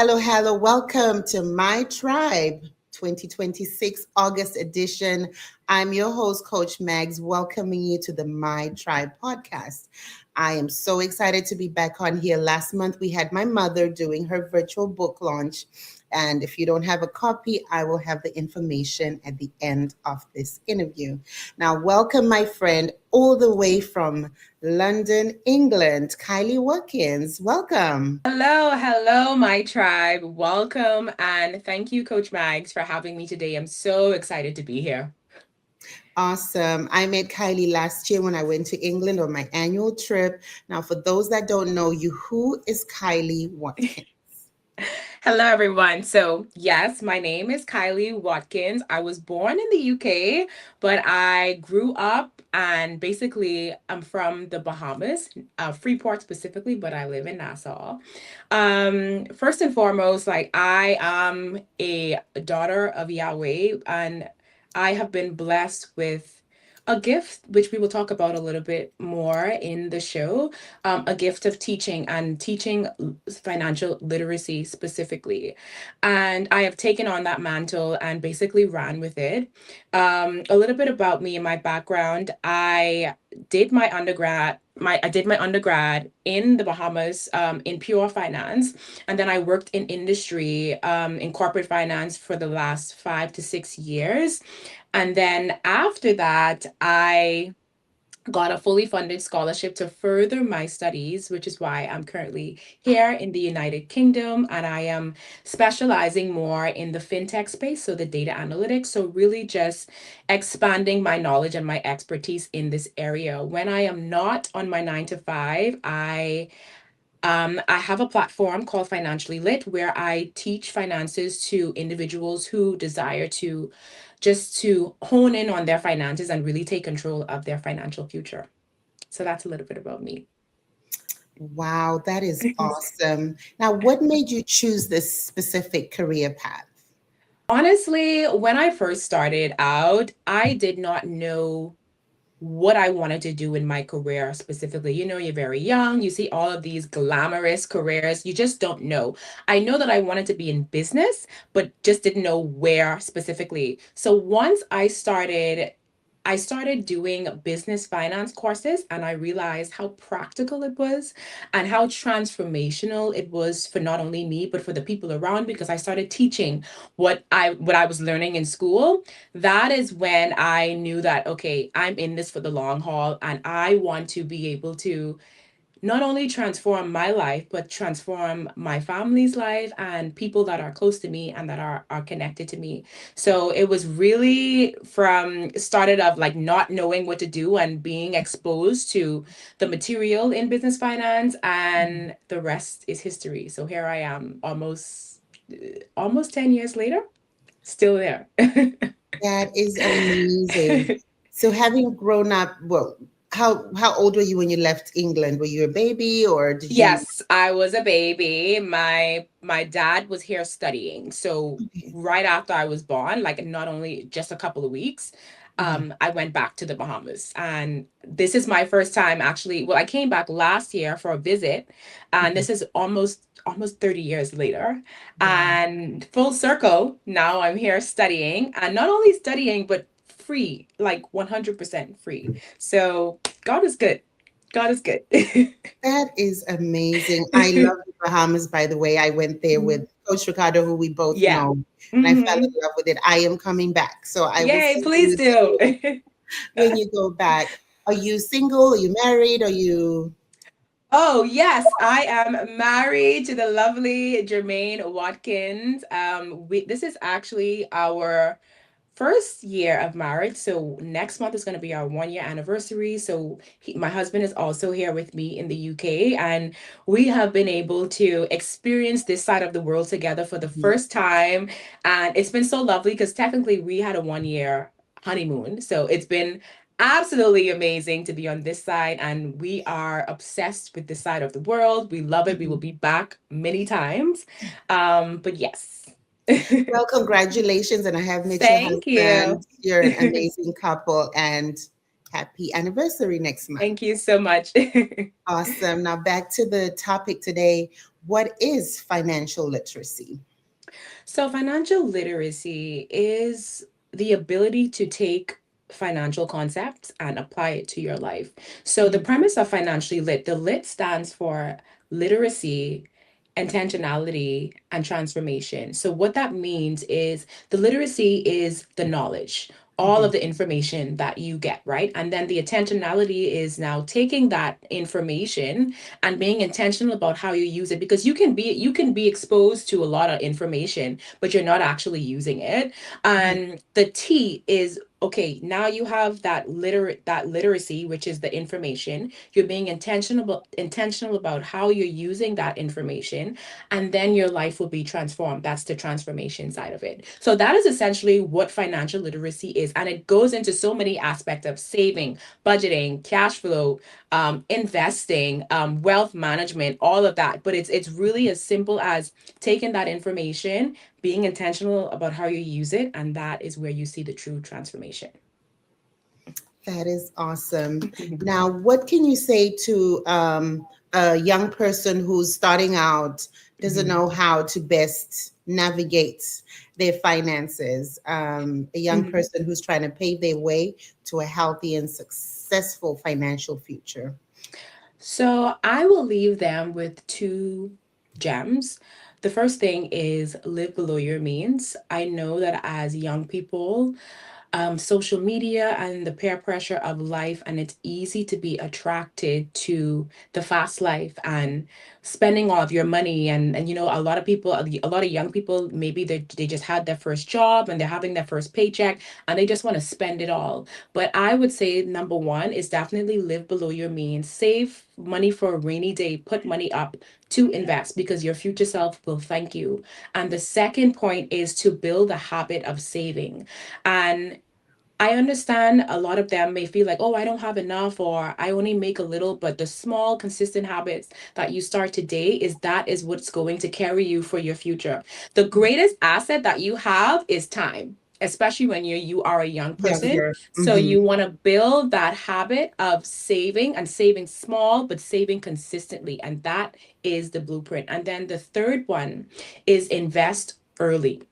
hello. Welcome to My Tribe 2026 August edition. I'm your host, Coach Mags, welcoming you to the My Tribe Podcast. I am so excited to be back on here. Last month, we had my mother doing her virtual book launch. And if you don't have a copy, I will have the information at the end of this interview. Now, welcome, my friend, all the way from London, England, Kylie Watkins. Welcome. Hello, my tribe. Welcome and thank you, Coach Mags, for having me today. I'm so excited to be here. Awesome. I met Kylie last year when I went to England on my annual trip. Now, for those that don't know you, who is Kylie Watkins? Hello, everyone. So, yes, my name is Kylie Watkins. I was born in the UK, but I grew up and basically I'm from the Bahamas, Freeport specifically, but I live in Nassau. First and foremost, like I am a daughter of Yahweh, and I have been blessed with a gift, which we will talk about a little bit more in the show, a gift of teaching and teaching financial literacy specifically. And I have taken on that mantle and basically ran with it. A little bit about me and my background. I did my undergrad in the Bahamas in pure finance, and then I worked in industry in corporate finance for the last 5 to 6 years. And then after that, I got a fully funded scholarship to further my studies, which is why I'm currently here in the United Kingdom. And I am specializing more in the fintech space, so the data analytics. So, really just expanding my knowledge and my expertise in this area. When I am not on my 9 to 5, I have a platform called Financially Lit where I teach finances to individuals who desire to just to hone in on their finances and really take control of their financial future. So that's a little bit about me. Wow, that is awesome. Now, what made you choose this specific career path? Honestly, when I first started out, I did not know what I wanted to do in my career specifically. You know, you're very young, you see all of these glamorous careers, you just don't know. I know that I wanted to be in business, but just didn't know where specifically. So once I started doing business finance courses and I realized how practical it was and how transformational it was for not only me but for the people around because I started teaching what I was learning in school. That is when I knew that okay, I'm in this for the long haul and I want to be able to not only transform my life, but transform my family's life and people that are close to me and that are connected to me. So it was really from started of like not knowing what to do and being exposed to the material in business finance, and the rest is history. So here I am almost 10 years later, still there. That is amazing. So, having grown up, well, how old were you when you left England? Were you a baby, or did you? Yes, I was a baby. My dad was here studying. So right after I was born, like not only just a couple of weeks, Mhm. I went back to the Bahamas. And this is my first time actually. Well, I came back last year for a visit, and Mhm. this is almost 30 years later. Wow. And full circle, now I'm here studying, and not only studying, but free, like 100% free. So God is good. God is good. That is amazing. I love the Bahamas, by the way. I went there with Coach Ricardo, who we both Yeah. know, and I fell Hmm. in love with it. I am coming back. So I will Yay, send please you the do. link when you go back. Are you single? Are you married? Are you? Oh, yes, I am married to the lovely Jermaine Watkins. This is actually our first year of marriage. So next month is going to be our 1 year anniversary. So my husband is also here with me in the UK, and we have been able to experience this side of the world together for the Mhm. first time. And it's been so lovely because technically we had a 1 year honeymoon. So it's been absolutely amazing to be on this side, and we are obsessed with this side of the world. We love it. We will be back many times. But yes. Well, congratulations, and I have met your Thank you. husband. You're an amazing couple, and Happy anniversary next month. Thank you so much. Awesome. Now back to the topic today. What is financial literacy? So, financial literacy is the ability to take financial concepts and apply it to your life. So, the Mhm. premise of financially lit, the lit stands for literacy, intentionality, and transformation. So, what that means is the literacy is the knowledge. All of Mhm. the information that you get, right? And then the intentionality is now taking that information and being intentional about how you use it, because you can be exposed to a lot of information but you're not actually using it. Mhm. And the T is, okay, now you have that literacy, which is the information. You're being intentional about how you're using that information, and then your life will be transformed. That's the transformation side of it. So that is essentially what financial literacy is, and it goes into so many aspects of saving, budgeting, cash flow, investing, wealth management, all of that. But it's really as simple as taking that information, being intentional about how you use it, and that is where you see the true transformation. That is awesome. Now, what can you say to a young person who's starting out, doesn't Mhm. know how to best navigate their finances? A young Mhm. person who's trying to pave their way to a healthy and successful financial future. So I will leave them with two gems. The first thing is live below your means. I know that as young people, social media and the peer pressure of life, and it's easy to be attracted to the fast life and spending all of your money. And a lot of people, a lot of young people, maybe they just had their first job and they're having their first paycheck and they just want to spend it all. But I would say number one is definitely live below your means. Save money for a rainy day, put money up to invest, because your future self will thank you. And the second point is to build a habit of saving. And I understand a lot of them may feel like, oh, I don't have enough, or I only make a little, but the small, consistent habits that you start today is what's going to carry you for your future. The greatest asset that you have is time, especially when you are a young person. Younger. So Hmm. you want to build that habit of saving, and saving small, but saving consistently. And that is the blueprint. And then the third one is invest early.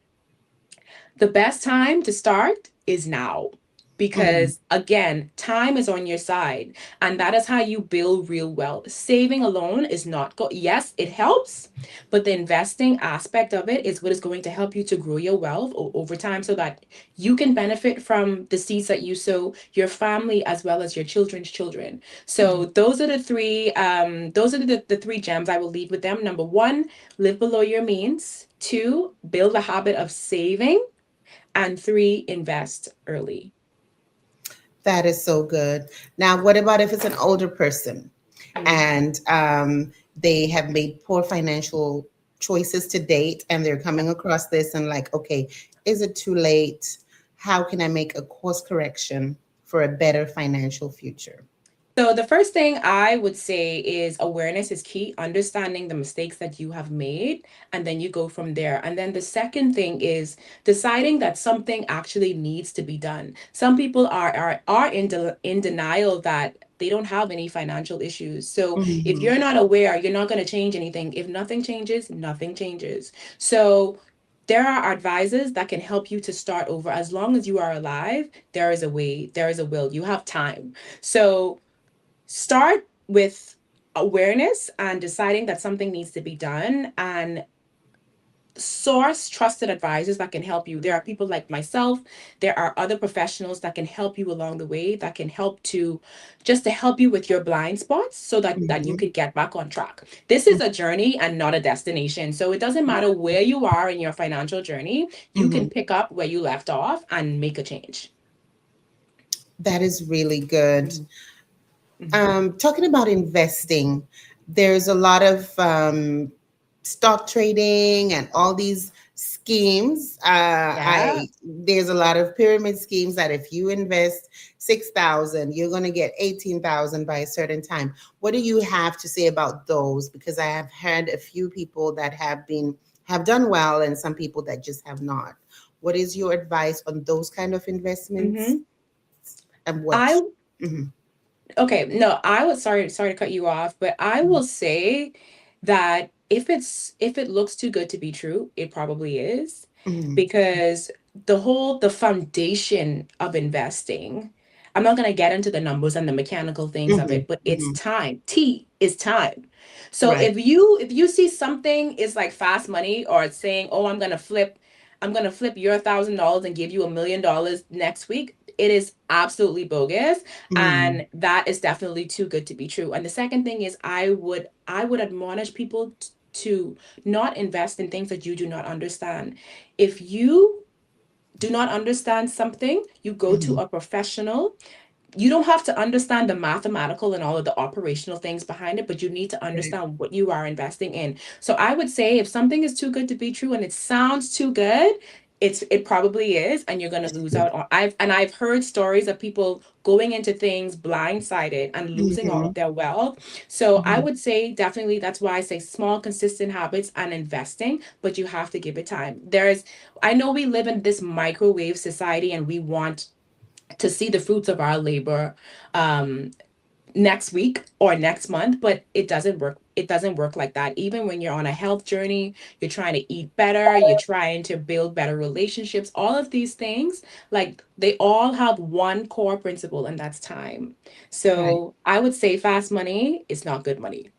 The best time to start is now, Hmm. because again, time is on your side, and that is how you build real wealth. Saving alone is not yes, it helps, but the investing aspect of it is what is going to help you to grow your wealth over time, so that you can benefit from the seeds that you sow, your family as well as your children's children. So those are the three gems I will leave with them. Number one, live below your means. Two, build a habit of saving. And three, invest early. That is so good. Now, what about if it's an older person Mm. and they have made poor financial choices to date and they're Yeah. coming across this and like, okay, is it too late? How can I make a course correction for a better financial future? So the first thing I would say is awareness is key, understanding the mistakes that you have made, and then you go from there. And then the second thing is deciding that something actually needs to be done. Some people are in denial that they don't have any financial issues. So if Mhm. you're not aware, you're not going to change anything. If nothing changes, nothing changes. So there are advisors that can help you to start over. As long as you are alive, there is a way, there is a will, you have time. So start with awareness and deciding that something needs to be done, and source trusted advisors that can help you. There are people like myself, there are other professionals that can help you along the way, that can help to just to help you with your blind spots, so that you Mhm. could get back on track. This is a journey and not a destination, so it doesn't matter where you are in your financial journey. You Mhm. can pick up where you left off and make a change. That is really good. Mhm. Mhm. Talking about investing, there's a lot of stock trading and all these schemes. Yeah. I There's a lot of pyramid schemes that if you invest 6,000, you're going to get 18,000 by a certain time. What do you have to say about those? Because I have heard a few people that have done well and some people that just have not. What is your advice on those kind of investments Mhm. and I what? Mhm. Okay, no, I was sorry to cut you off, but I will say that if it looks too good to be true, it probably is, Mhm. because the foundation of investing, I'm not going to get into the numbers and the mechanical things of Mhm. it, but it's Mhm. time. T is time. So Right. if you see something is like fast money, or it's saying, "Oh, I'm going to flip your $1,000 and give you $1 million next week," it is absolutely bogus, Mhm. and that is definitely too good to be true. And the second thing is, I would admonish people to not invest in things that you do not understand. If you do not understand something, you go to Mhm. a professional. You don't have to understand the mathematical and all of the operational things behind it, but you need to Right. understand what you are investing in. So I would say, if something is too good to be true and it sounds too good, it probably is, and you're going to lose out on. I've heard stories of people going into things blindsided and losing all of Mhm. their wealth. So I Mhm. would say, definitely, that's why I say small consistent habits and investing, but you have to give it time. I know we live in this microwave society, and we want to see the fruits of our labor um next week or next month, but it doesn't work like that. Even when you're on a health journey, you're trying to eat better, you're trying to build better relationships, all of these things, like, they all have one core principle, and that's time. Right. So I would say fast money is not good money.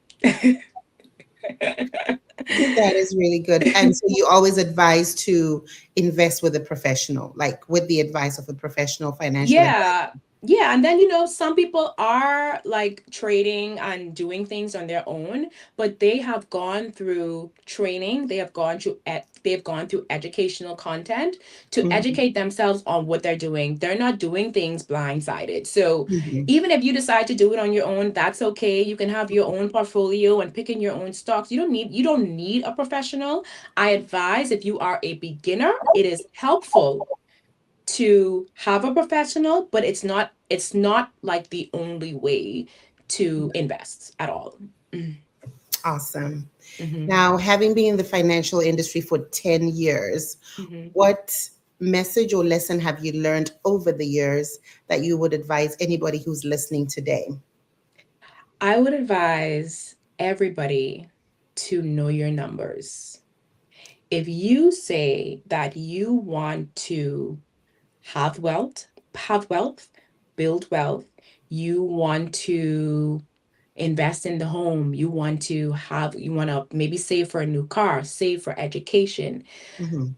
That is really good. And so you always advise to invest with a professional, like with the advice of a professional financial advisor. Yeah. Yeah. And then, some people are like trading and doing things on their own, but they have gone through training. They've gone through educational content to Mhm. educate themselves on what they're doing. They're not doing things blindsided. So Mhm. even if you decide to do it on your own, that's okay. You can have your own portfolio and pick in your own stocks. You don't need a professional. I advise, if you are a beginner, it is helpful to have a professional, but it's not like the only way to invest at all. Awesome. Mm-hmm. Now, having been in the financial industry for 10 years, Mm-hmm. what message or lesson have you learned over the years that you would advise anybody who's listening today? I would advise everybody to know your numbers. If you say that you want to have wealth, have wealth, build wealth, you want to invest in the home, you want to maybe save for a new car, save for education. Mhm.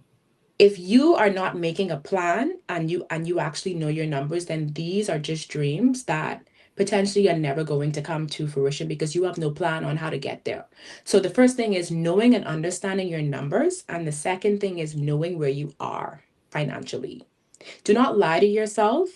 If you are not making a plan, and you actually know your numbers, then these are just dreams that potentially are never going to come to fruition, because you have no plan on how to get there. So the first thing is knowing and understanding your numbers, and the second thing is knowing where you are financially. Do not lie to yourself.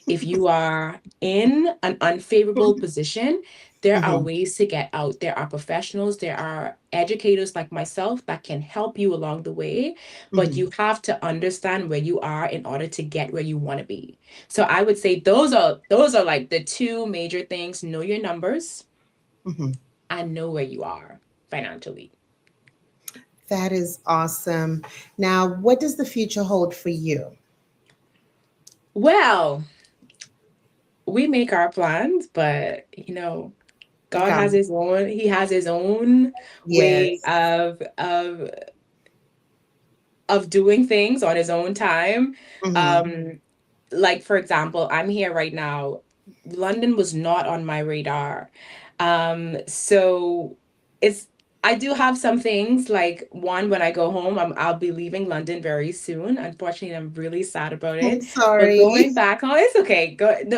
If you are in an unfavorable position, there are Mhm. ways to get out. There are professionals, there are educators like myself that can help you along the way, but Mhm. you have to understand where you are in order to get where you want to be. So I would say those are like the two major things: know your numbers Mhm. and know where you are financially. That is awesome. Now, what does the future hold for you? Well, we make our plans, but God has God. his own way Yes. of doing things on his own time. Mhm. Um, like, for example, I'm here right now. London was not on my radar. So it's I do have some things, like, one, when I go home, I'll be leaving London very soon. Unfortunately, I'm really sad about I'm it. But sorry. going back home, it's okay.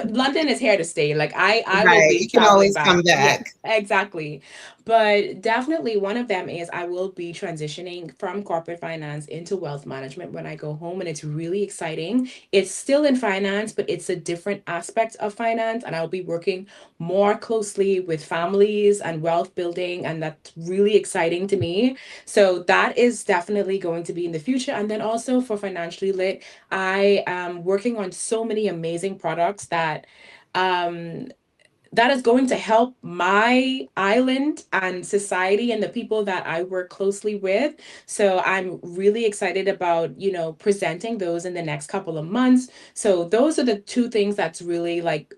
London is here to stay. Like, I will Right. be You can traveling always come back. Yeah, back. exactly. But definitely one of them is, I will be transitioning from corporate finance into wealth management when I go home, and it's really exciting. It's still in finance, but it's a different aspect of finance, and I'll be working more closely with families and wealth building, and that's really exciting to me. So that is definitely going to be in the future. And then also, for financially lit, I am working on so many amazing products um that is going to help my island and society and the people that I work closely with. So I'm really excited about, presenting those in the next couple of months. So those are the two things that's really, like,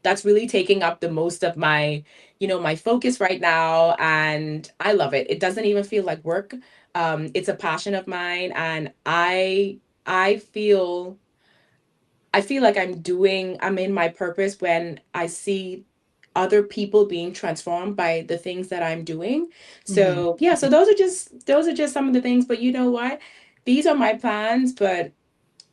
that's really taking up the most of my, my focus right now, and I love it. It doesn't even feel like work. It's a passion of mine, and I feel like I'm in my purpose when I see other people being transformed by the things that I'm doing. Mhm. So yeah, so those are just some of the things. But you know what? These are my plans, but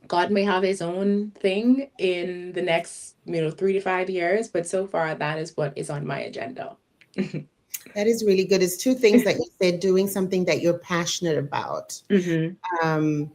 God may have his own thing in the next, 3 to 5 years. But so far, that is what is on my agenda. That is really good. It's two things that you said, doing something that you're passionate about. Mm-hmm. Um,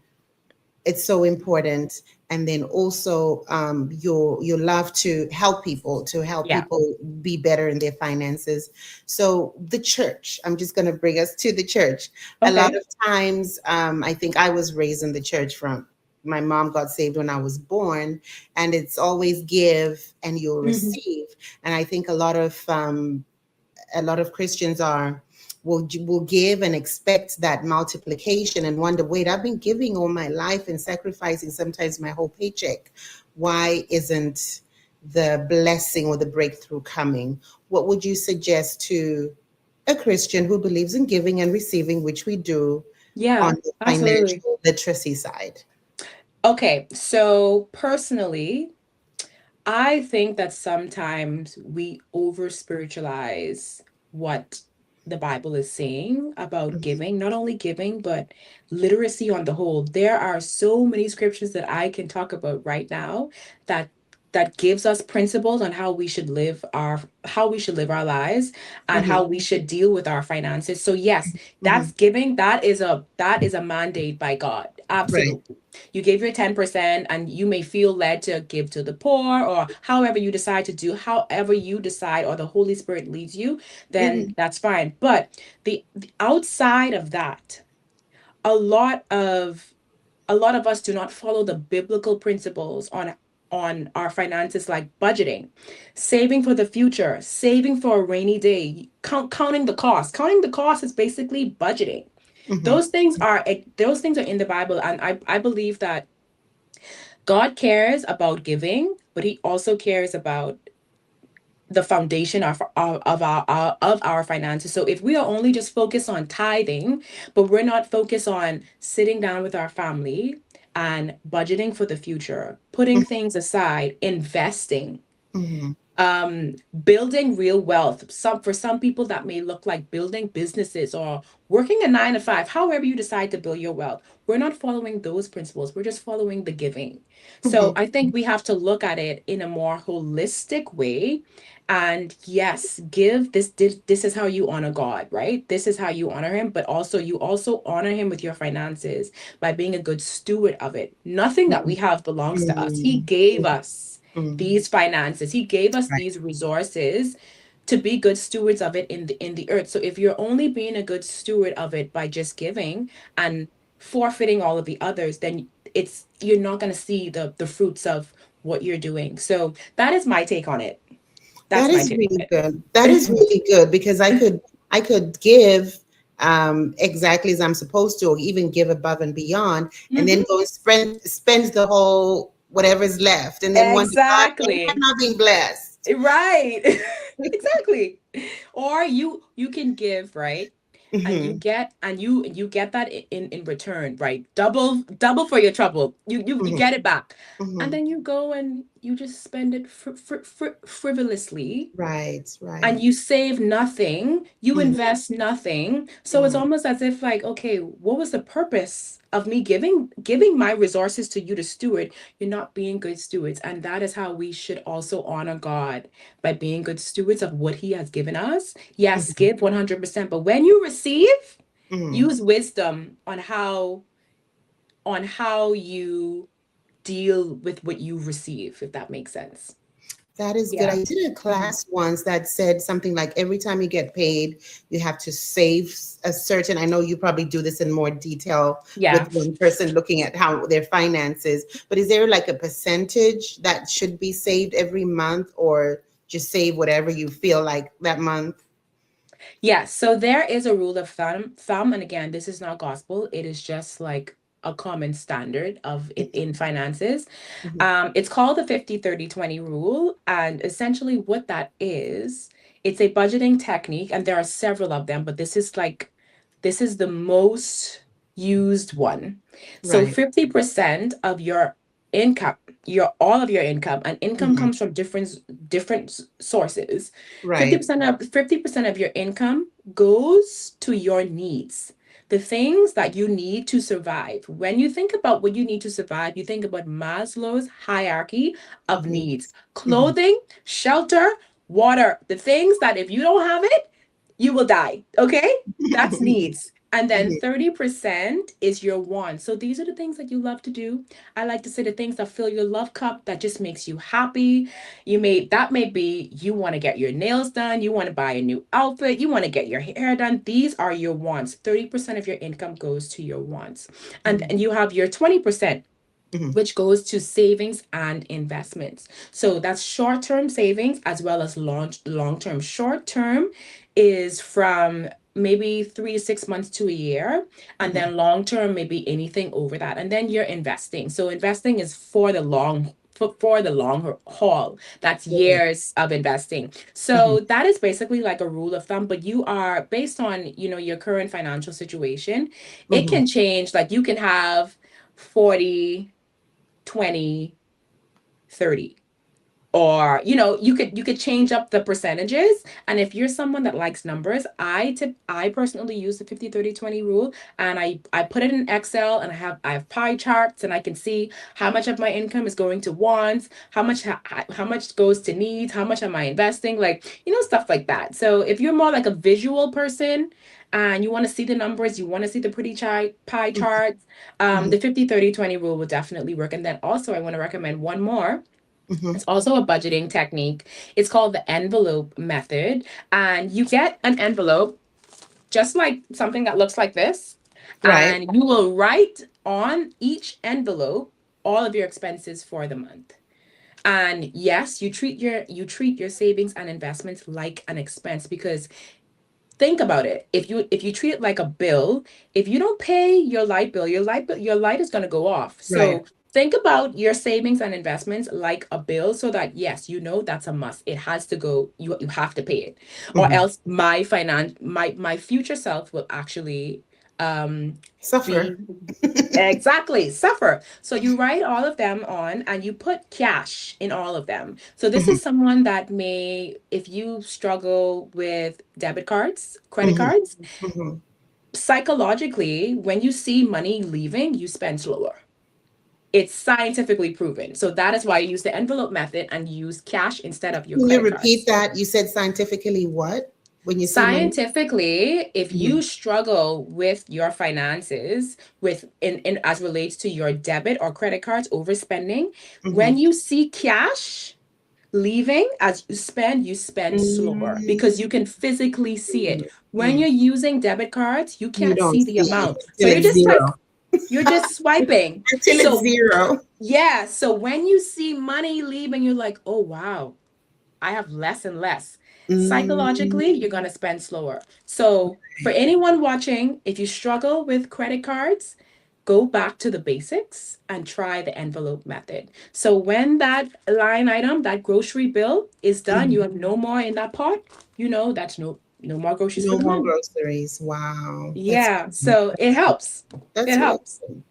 it's so important. And then also your love to help Yeah. people be better in their finances. So the church, I'm just going to bring us to the church. A lot Okay. of times, I think I was raised in the church from my mom got saved when I was born, and it's always give and you'll Mm-hmm. receive. And I think a lot of Christians will give and expect that multiplication and wonder, wait, I've been giving all my life and sacrificing sometimes my whole paycheck. Why isn't the blessing or the breakthrough coming? What would you suggest to a Christian who believes in giving and receiving, which we do, on Yeah, the absolutely. financial literacy side? Okay, so personally, I think that sometimes we over spiritualize what the Bible is saying about Mhm. giving, not only giving, but literacy on the whole. There are so many scriptures that I can talk about right now that gives us principles on how we should live our lives and Mhm. how we should deal with our finances. So yes, Mhm. that's giving. That is a mandate by God. Right. Absolutely. You give your 10% and you may feel led to give to the poor, or however you decide to do, however you decide, or the Holy Spirit leads you, then Mhm. that's fine. But the outside of that, a lot of us do not follow the biblical principles on our finances, like budgeting, saving for the future, saving for a rainy day, counting the cost. Counting the cost is basically budgeting. Mhm. Those things are in the Bible, and I believe that God cares about giving, but he also cares about the foundation of our finances. So if we are only just focused on tithing, but we're not focused on sitting down with our family and budgeting for the future, putting things aside, investing, Mhm. um building real wealth. For some people that may look like building businesses or working a 9 to 5, however you decide to build your wealth. We're not following those principles, we're just following the giving. So Mhm. I think we have to look at it in a more holistic way. And yes, this is how you honor God, right? This is how you honor him, but also you also honor him with your finances by being a good steward of it. Nothing that we have belongs to us. He Mhm. gave us Mhm. these finances. He gave us Right. these resources to be good stewards of it in the earth. So if you're only being a good steward of it by just giving and forfeiting all of the others, then you're not going to see the fruits of what you're doing. So that is my take on it. That's That my is take really on good. That is it. really good because I could give exactly as I'm supposed to, or even give above and beyond, and then Mhm. go and spend the whole whatever's left, and then wonder, God, why am I Exactly. not being blessed? Right. Exactly. Or you can give, right? And you Hmm. get that in return, right? Double for your trouble. You Hmm. get it back. And Hmm. then you go and you just spend it frivolously, Right, and right. you save nothing, you Hmm. invest nothing. So it's Hmm. almost as if, like, okay, what was the purpose of me giving my resources to you to steward? You're not being good stewards. And that is how we should also honor God, by being good stewards of what he has given us. Yes, Hmm. give 100%, but when you receive, Hmm. use wisdom on how you deal with what you receive, if that makes sense. That is good. Yeah. I did a Mhm. class once that said something like every time you get paid, you have to save a certain. I know you probably do this in more detail with Yeah. one person looking at how their finances, but is there like a percentage that should be saved every month, or just save whatever you feel like that month? Yeah, so there is a rule of thumb, and again, this is not gospel. It is just like a common standard of it in finances. Mhm. It's called the 50-30-20 rule. And essentially what that is, it's a budgeting technique, and there are several of them, but this is the most used one. So Right. 50% of your income, your all of your income, and income Mhm. comes from different sources. Right. 50% of your income goes to your needs. The things that you need to survive. When you think about what you need to survive, you think about Maslow's hierarchy of Mhm. needs. Mhm. Clothing, shelter, water. The things that if you don't have it, you will die. Okay? That's needs. And then Mhm. 30% is your wants. So these are the things that you love to do. I like to say the things that fill your love cup, that just makes you happy. That may be you want to get your nails done, you want to buy a new outfit, you want to get your hair done. These are your wants. 30% of your income goes to your wants. And you have your 20%, Mhm. which goes to savings and investments. So that's short-term savings as well as long-term. Short-term is from maybe 3 to 6 months to a year, and Mhm. then long-term maybe anything over that. And then you're investing. So investing is for the long haul. That's Right. years of investing. Mhm. So that is basically like a rule of thumb, but you are based on, your current financial situation. It Mhm. can change. Like you can have 40, 20, 30, or you could change up the percentages. And if you're someone that likes numbers, I personally use the 50-30-20 rule, and I put it in Excel, and I have pie charts, and I can see how much of my income is going to wants, how much goes to needs, how much am I investing, like stuff like that. So if you're more like a visual person and you want to see the numbers, you want to see the pretty pie charts, Mhm. the 50-30-20 rule will definitely work. And then also I want to recommend one more. Mhm. It's also a budgeting technique. It's called the envelope method. And you get an envelope, just like something that looks like this. Right. And you will write on each envelope all of your expenses for the month. And yes, you treat your savings and investments like an expense, because think about it. If you treat it like a bill, if you don't pay your light bill, your light is going to go off. Right. So think about your savings and investments like a bill, so that yes, that's a must. It has to go. You have to pay it, or Mhm. else my future self will actually Suffer. be exactly suffer. So you write all of them on, and you put cash in all of them. So this Mhm. is someone that may, if you struggle with debit cards, credit Mhm. cards, Mhm. psychologically, when you see money leaving, you spend slower. It's scientifically proven. So that is why you use the envelope method and use cash instead of your Can you credit repeat cards. that? You said scientifically what? When you see money? Scientifically, if Mhm. you struggle with your finances, with in as relates to your debit or credit cards overspending, when Mhm. you see cash leaving as you spend slower, Mm. because you can physically see it. When Mm. you're using debit cards, you You can't don't see the see amount. So until it's zero. you're just swiping. Until it's So zero. yeah, so when you see money leaving, you're like, "Oh wow, I have less and less." Mm. Psychologically, you're going to spend slower. So, for anyone watching, if you struggle with credit cards, go back to the basics and try the envelope method. So, when that line item, that grocery bill is done, Mhm. you have no more in that pot, that's no more groceries for No the more month. groceries. Wow. That's Yeah, so it helps. It that's really helps. good.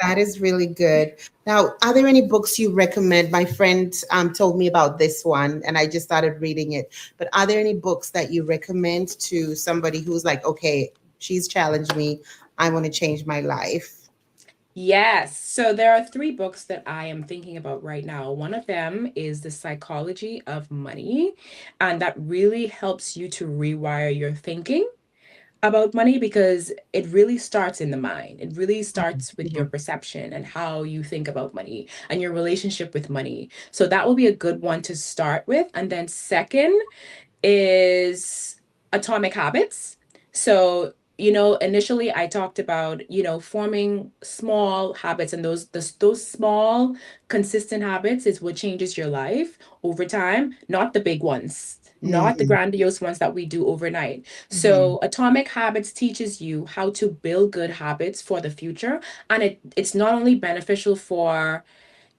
That is really good. Now, are there any books you recommend? My friend told me about this one and I just started reading it. But are there any books that you recommend to somebody who's like, okay, she's challenged me. I want to change my life? Yes. So there are three books that I am thinking about right now. One of them is The Psychology of Money, and that really helps you to rewire your thinking about money, because it really starts in the mind. It really starts with your Mhm. perception and how you think about money and your relationship with money. So that will be a good one to start with. And then second is Atomic Habits. So, initially I talked about, forming small habits, and those small consistent habits is what changes your life over time, not the big ones. not the Mm-hmm. grandiose ones that we do overnight. Mm-hmm. So Atomic Habits teaches you how to build good habits for the future. And it's not only beneficial for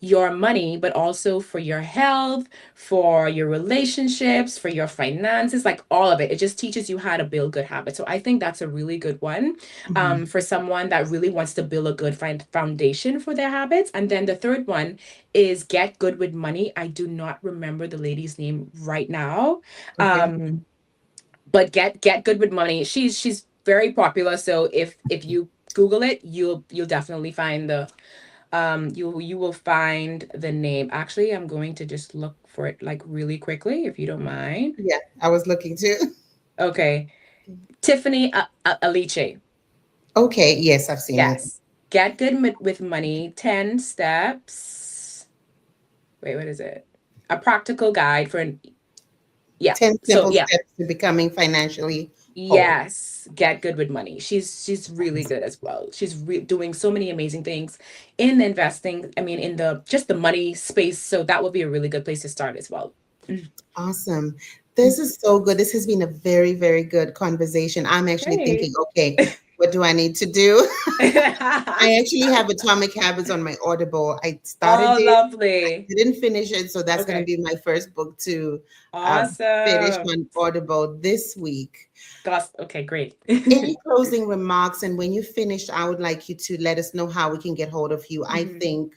your money, but also for your health, for your relationships, for your finances, like all of it. It just teaches you how to build good habits. So I think that's a really good one, Mm-hmm. for someone that really wants to build a good foundation for their habits. And then the third one is Get Good with Money. I do not remember the lady's name right now. Okay. Um, but Get Good with Money. She's very popular. So if you Google it, you'll definitely find the you will find the name. Actually, I'm going to just look for it like really quickly, if you don't mind. Yeah, I was looking too. Okay, Tiffany Aliche. Okay, yes, I've seen it. Yes, Get Good with Money. 10 steps. Wait, what is it? A practical guide for an yeah. 10 So simple yeah, steps to becoming financially whole. yes, Get Good with Money. She's really good as well. She's doing so many amazing things in investing. I mean, in the just the money space. So that would be a really good place to start as well. Awesome. This is so good. This has been a very, very good conversation. I'm actually thinking, Great. okay, what do I need to do? I actually have Atomic Habits on my Audible. I started Oh, it, lovely. didn't finish it, so that's going to Okay. be my first book to finish Awesome. on Audible this week. Gosh, okay, great. Any closing remarks? And when you finished, I would like you to let us know how we can get hold of you. I Mhm. think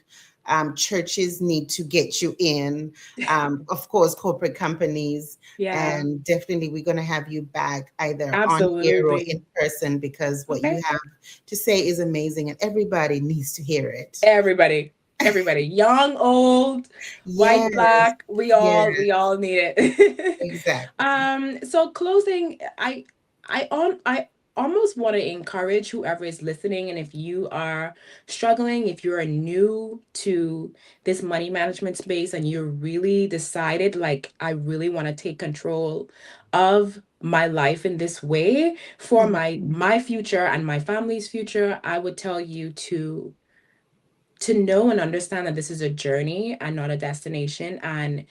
churches need to get you in, of course, corporate companies, Yeah, and definitely we're going to have you back either on here or in absolutely. person because what you Okay. have to say is amazing and everybody needs to hear it. Everybody, everybody, young, old, white, Yes, black, we yes, all need it. exactly. So closing, I almost want to encourage whoever is listening, and if you are struggling, if you're new to this money management space and you're really decided, like, I really want to take control of my life in this way for Mhm. my future and my family's future, I would tell you to know and understand that this is a journey and not a destination. And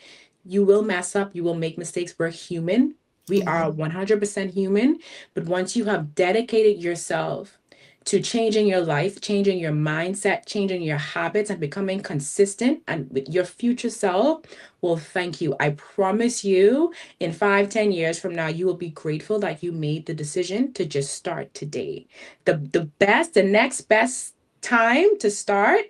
you will mess up, you will make mistakes. We're human. We are Mhm. 100% human. But once you have dedicated yourself to changing your life, changing your mindset, changing your habits, and becoming consistent, and with your future self will thank you. I promise you, in 5, 10 years from now, you will be grateful that you made the decision to just start today. The next best time to start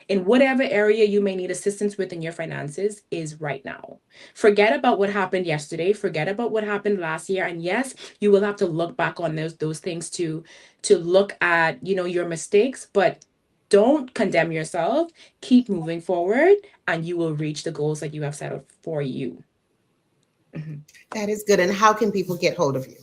in whatever area you may need assistance with in your finances is right now. Forget about what happened yesterday, forget about what happened last year, and yes, you will have to look back on those things to look at, your mistakes, but don't condemn yourself. Keep moving forward and you will reach the goals that you have set up for you. Mhm. That is good. And how can people get hold of you?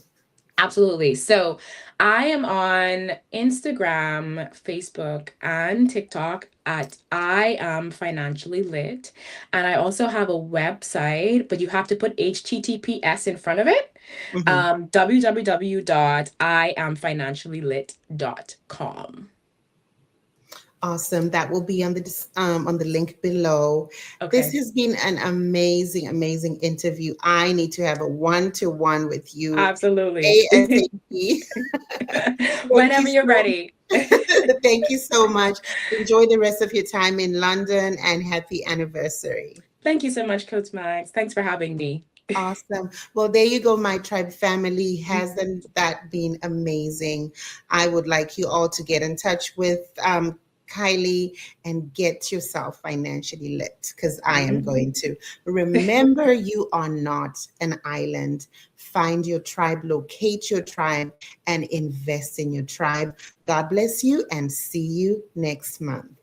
Absolutely. So I am on Instagram, Facebook, and TikTok at I am financially lit. And I also have a website, but you have to put HTTPS in front of it. Mhm. www.iamfinanciallylit.com. Awesome. That will be on the link below. This Okay. has been an amazing, amazing interview. I need to have a one-to-one with you Absolutely. ASAP. Thank you Whenever you're so ready. thank you so much. Enjoy the rest of your time in London and happy anniversary. Thank you so much, Coach Max. Thanks for having me. Awesome. Well, there you go, my tribe family. Hasn't that been amazing? I would like you all to get in touch with Kylie and get yourself financially lit because I am Mhm. going to. Remember, you are not an island. Find your tribe, locate your tribe, and invest in your tribe. God bless you and see you next month.